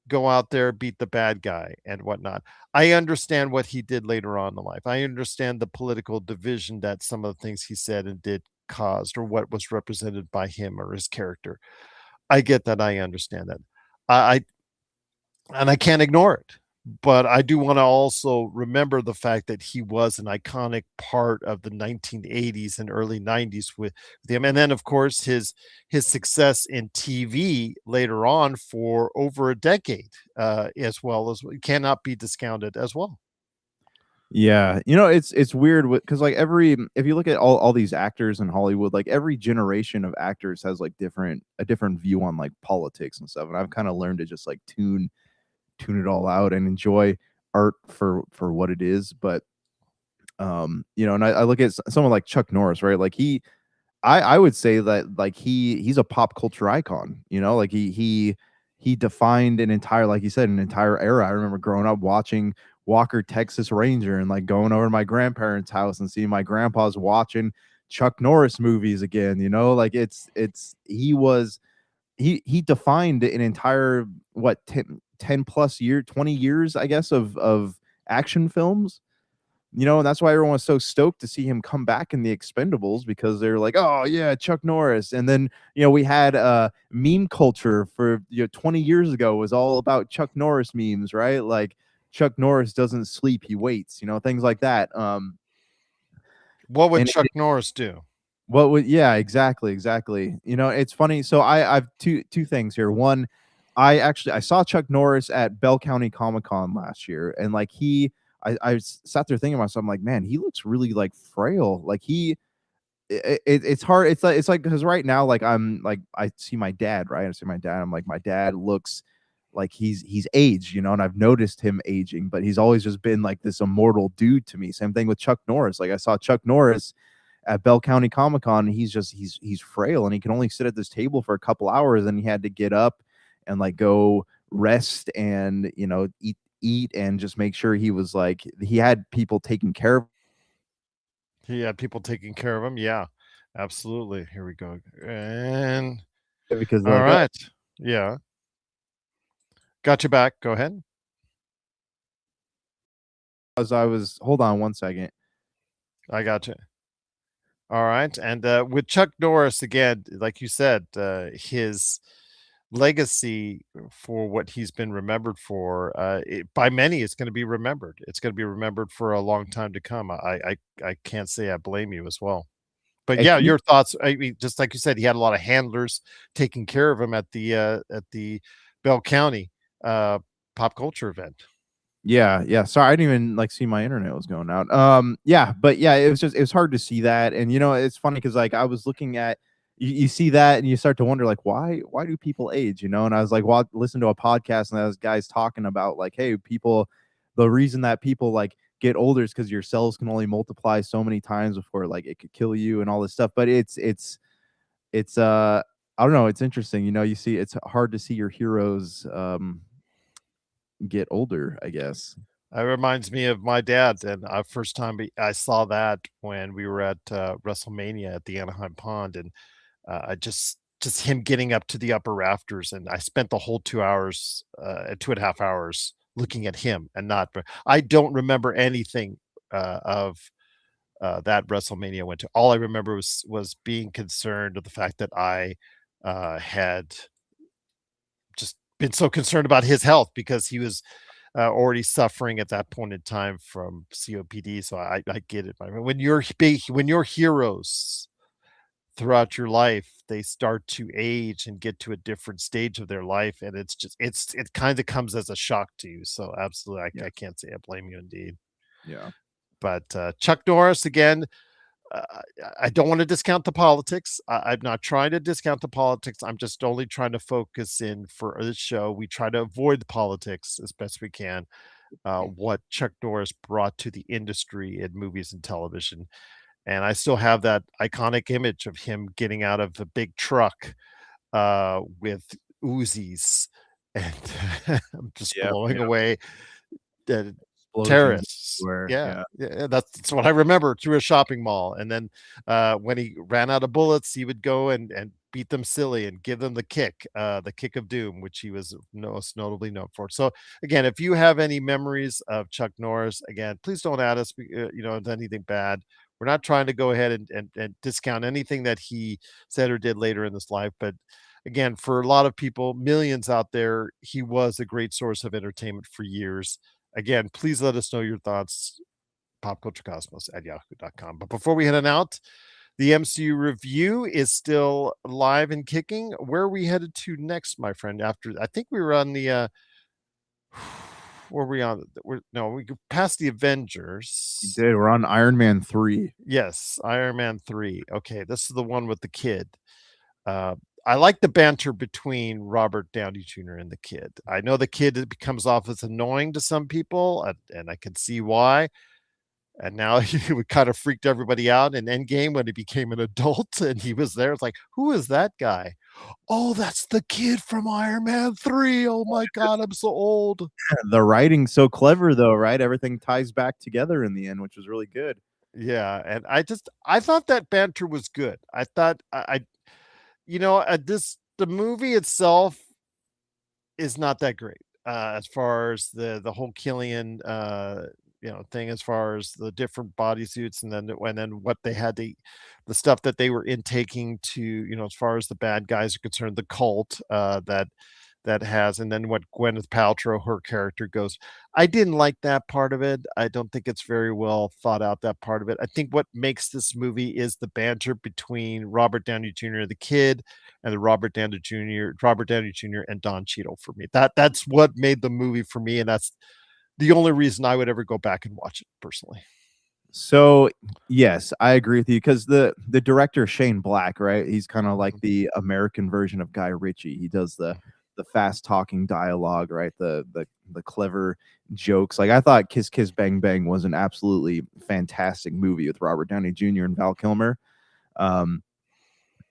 go out there, beat the bad guy and whatnot. I understand what he did later on in life. I understand the political division that some of the things he said and did caused or what was represented by him or his character. I get that. I understand that. I and I can't ignore it. But I do want to also remember the fact that he was an iconic part of the 1980s and early 90s with him. And then, of course, his success in TV later on for over a decade, as well as cannot be discounted as well. Yeah, it's weird because like if you look at all these actors in Hollywood, like every generation of actors has like a different view on like politics and stuff. And I've kind of learned to just like tune it all out and enjoy art for what it is. But and I look at someone like Chuck Norris, right? Like I would say that like he's a pop culture icon, like he defined an entire, like you said, an entire era. I remember growing up watching Walker Texas Ranger and like going over to my grandparents' house and seeing my grandpa's watching Chuck Norris movies again, like he was he defined an entire what 10 plus year 20 years, I guess, of action films. And that's why everyone was so stoked to see him come back in the Expendables, because they're like, oh yeah, Chuck Norris. And then we had meme culture for 20 years ago was all about Chuck Norris memes, right? Like, Chuck Norris doesn't sleep, he waits, things like that. What would And Chuck Norris do? what would yeah, exactly. It's funny. So I've two things here. One, I saw Chuck Norris at Bell County Comic Con last year, and like I sat there thinking to myself, I'm like, man, he looks really like frail. Like it's hard. It's like because right now, like I see my dad, right? I see my dad. I'm like, my dad looks like he's aged, and I've noticed him aging, but he's always just been like this immortal dude to me. Same thing with Chuck Norris. Like, I saw Chuck Norris at Bell County Comic Con, and he's frail, and he can only sit at this table for a couple hours, and he had to get up and like go rest and eat and just make sure he had people taking care of. He had people taking care of him. Yeah, absolutely. Here we go. And Because all like, right. Yeah. Got you back. Go ahead. as I was, hold on one second. I got you. All right. And with Chuck Norris, again, like you said, his legacy for what he's been remembered for, by many, it's going to be remembered. It's going to be remembered for a long time to come. I can't say I blame you as well. But And yeah, he- your thoughts. I mean, just like you said, he had a lot of handlers taking care of him at the Bell County pop culture event. yeah. Sorry, I didn't even like see my internet was going out. Yeah, but yeah, it was hard to see that. And it's funny because like I was looking at you see that and you start to wonder like why do people age? And I was like, well, listen to a podcast and those guys talking about like, hey, the reason that people like get older is because your cells can only multiply so many times before like it could kill you and all this stuff. But it's I don't know, it's interesting. You see it's hard to see your heroes get older, I guess. That reminds me of my dad, and first time I saw that when we were at WrestleMania at the Anaheim Pond, and I just him getting up to the upper rafters, and I spent the whole 2 hours, 2.5 hours looking at him, and not. I don't remember anything of that WrestleMania I went to. All I remember was being concerned of the fact that I had just been so concerned about his health because he was already suffering at that point in time from COPD. So I get it. I mean, when your heroes throughout your life, they start to age and get to a different stage of their life, and it kind of comes as a shock to you. So absolutely, Yeah. I can't say I blame you indeed. Yeah. But Chuck Norris again. Uh, I don't want to discount the politics. I'm not trying to discount the politics. I'm just only trying to focus in for this show. We try to avoid the politics as best we can. What Chuck Norris brought to the industry in movies and television. And I still have that iconic image of him getting out of the big truck with Uzis and just Yeah. blowing away Explosions terrorists. everywhere. Yeah, Yeah. yeah, that's what I remember through a shopping mall. And then when he ran out of bullets, he would go and beat them silly and give them the kick of doom, which he was most notably known for. So again, if you have any memories of Chuck Norris, again, please don't add us, of anything bad. We're not trying to go ahead and discount anything that he said or did later in his life, but again, for a lot of people, millions out there, he was a great source of entertainment for years. Again, please let us know your thoughts, popculturecosmos@yahoo.com. But before we head out, the MCU review is still live and kicking. Where are we headed to next, my friend? After I think we were on the where are we on? We passed the Avengers. Dude, we're on Iron Man 3. Yes, Iron Man 3. Okay, this is the one with the kid. Uh, I like the banter between Robert Downey Jr. and the kid. I know the kid comes off as annoying to some people, and I can see why. And now he would kind of freaked everybody out in Endgame when he became an adult and he was there. It's like, who is that guy? Oh, that's the kid from Iron Man 3. Oh my God, I'm so old. The writing's so clever though, right? Everything ties back together in the end, which was really good. Yeah. And I thought that banter was good. I thought this the movie itself is not that great, as far as the whole Killian, thing, as far as the different bodysuits, and then what they had to the stuff that they were intaking to, as far as the bad guys are concerned, the cult, that has, and then what Gwyneth Paltrow, her character goes. I didn't like that part of it. I don't think it's very well thought out, that part of it. I think what makes this movie is the banter between Robert Downey Jr., the kid, and the Robert Downey Jr. and Don Cheadle for me. That's what made the movie for me, and that's the only reason I would ever go back and watch it personally. So yes, I agree with you because the director Shane Black, right? He's kind of like the American version of Guy Ritchie. He does the fast talking dialogue, right? The clever jokes. Like I thought Kiss Kiss Bang Bang was an absolutely fantastic movie with Robert Downey Jr. and Val Kilmer.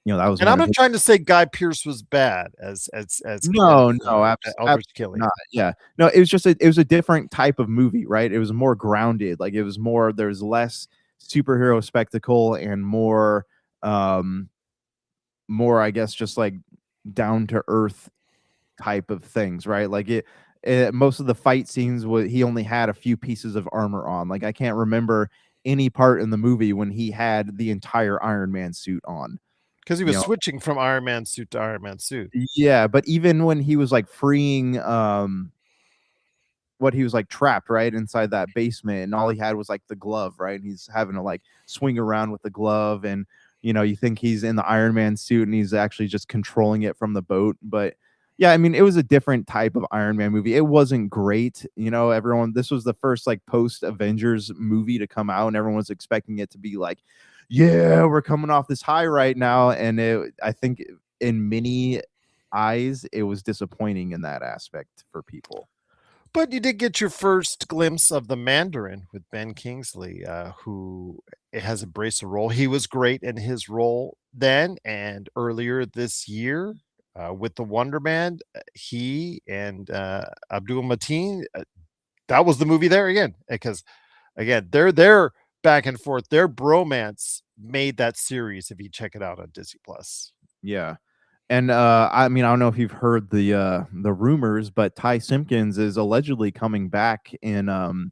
That was And one I'm of not his. trying to say Guy Pearce was bad as No, no, Albert Kelly. not. Yeah, no, it was a different type of movie, right? It was more grounded. Like it was more. There's less superhero spectacle and more, I guess, just like down to earth type of things, right? Like most of the fight scenes he only had a few pieces of armor on. Like I can't remember any part in the movie when he had the entire Iron Man suit on. Because he You was know, switching from Iron Man suit to Iron Man suit. yeah, but even when he was like freeing what he was like trapped right inside that basement and all he had was like the glove, right? And he's having to like swing around with the glove and you think he's in the Iron Man suit and he's actually just controlling it from the boat. But yeah, I mean, it was a different type of Iron Man movie. It wasn't great. This was the first like post Avengers movie to come out and everyone was expecting it to be like, yeah, we're coming off this high right now. And I think in many eyes, it was disappointing in that aspect for people. But you did get your first glimpse of the Mandarin with Ben Kingsley, who has embraced the role. He was great in his role then and earlier this year with the Wonder Man. He and Abdul Mateen, that was the movie there again. Because again, they're back and forth. Their bromance made that series. If you check it out on Disney Plus. Yeah. And I mean, I don't know if you've heard the rumors, but Ty Simpkins is allegedly coming back in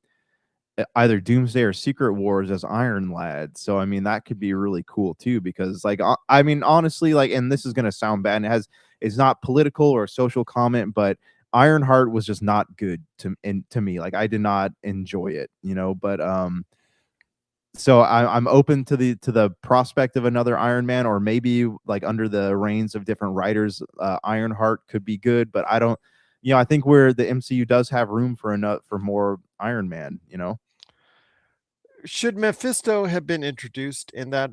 either Doomsday or Secret Wars as Iron Lad. So I mean, that could be really cool too, because like I mean, honestly, like, and this is gonna sound bad, and it's not political or social comment, but Ironheart was just not good to me. Like I did not enjoy it, but so I'm open to the prospect of another Iron Man, or maybe like under the reins of different writers, Ironheart could be good. But I don't, I think where the MCU does have room for more Iron Man. Should Mephisto have been introduced in that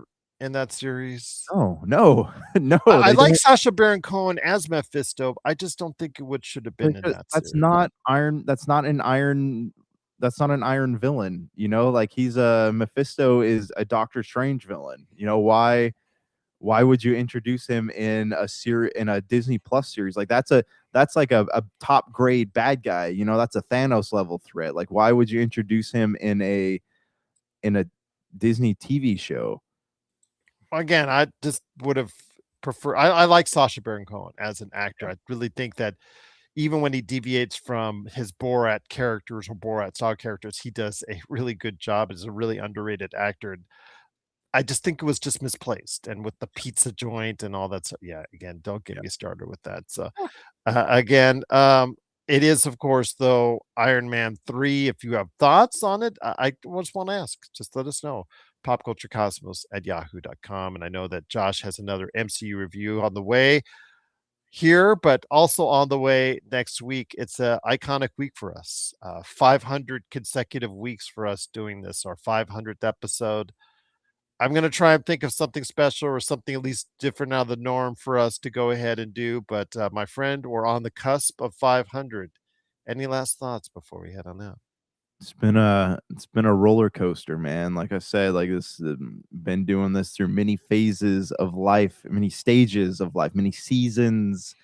series? Oh no, no, I they like don't. Sacha Baron Cohen as Mephisto. I just don't think it should have been in that That's series. not Iron. That's not an Iron. That's not an Iron villain. Like he's a Mephisto is a Doctor Strange villain. Why would you introduce him in a Disney Plus series? Like that's like a top grade bad guy. That's a Thanos level threat. Like why would you introduce him in a Disney TV show? Again, I just would have preferred. I like Sacha Baron Cohen as an actor. I really think that even when he deviates from his Borat characters or Borat style characters, he does a really good job as a really underrated actor. And I just think it was just misplaced. And with the pizza joint and all that stuff, yeah, again, don't get me started with that. So again, it is, of course, though, Iron Man 3. If you have thoughts on it, I just want to ask. Just let us know. Popculturecosmos@yahoo.com. And I know that Josh has another MCU review on the way here, but also on the way next week. It's an iconic week for us. 500 consecutive weeks for us doing this, our 500th episode. I'm going to try and think of something special or something at least different out of the norm for us to go ahead and do. But my friend, we're on the cusp of 500. Any last thoughts before we head on out? It's been a roller coaster, man. Like I said, like this been doing this through many phases of life, many stages of life, many seasons,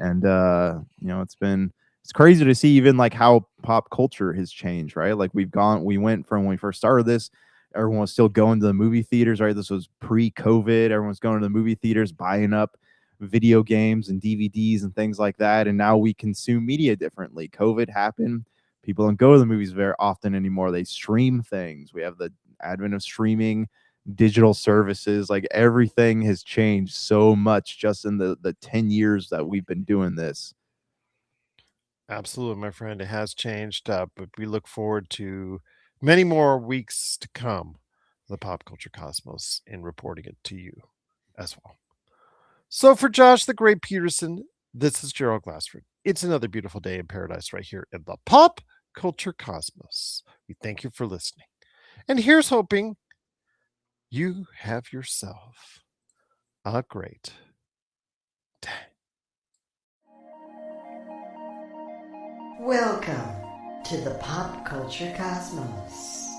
and it's crazy to see even like how pop culture has changed, right? Like we went from when we first started this, everyone was still going to the movie theaters, right? This was pre-COVID. Everyone's going to the movie theaters, buying up video games and DVDs and things like that. And now we consume media differently. COVID happened. People don't go to the movies very often anymore. They stream things. We have the advent of streaming, digital services. Like everything has changed so much just in the 10 years that we've been doing this. Absolutely, my friend. It has changed, but we look forward to many more weeks to come, the Pop Culture Cosmos, in reporting it to you as well. So for Josh the Great Peterson, this is Gerald Glassford. It's another beautiful day in paradise right here in the Pop Culture Cosmos. We thank you for listening. And here's hoping you have yourself a great day. Welcome to the Pop Culture Cosmos.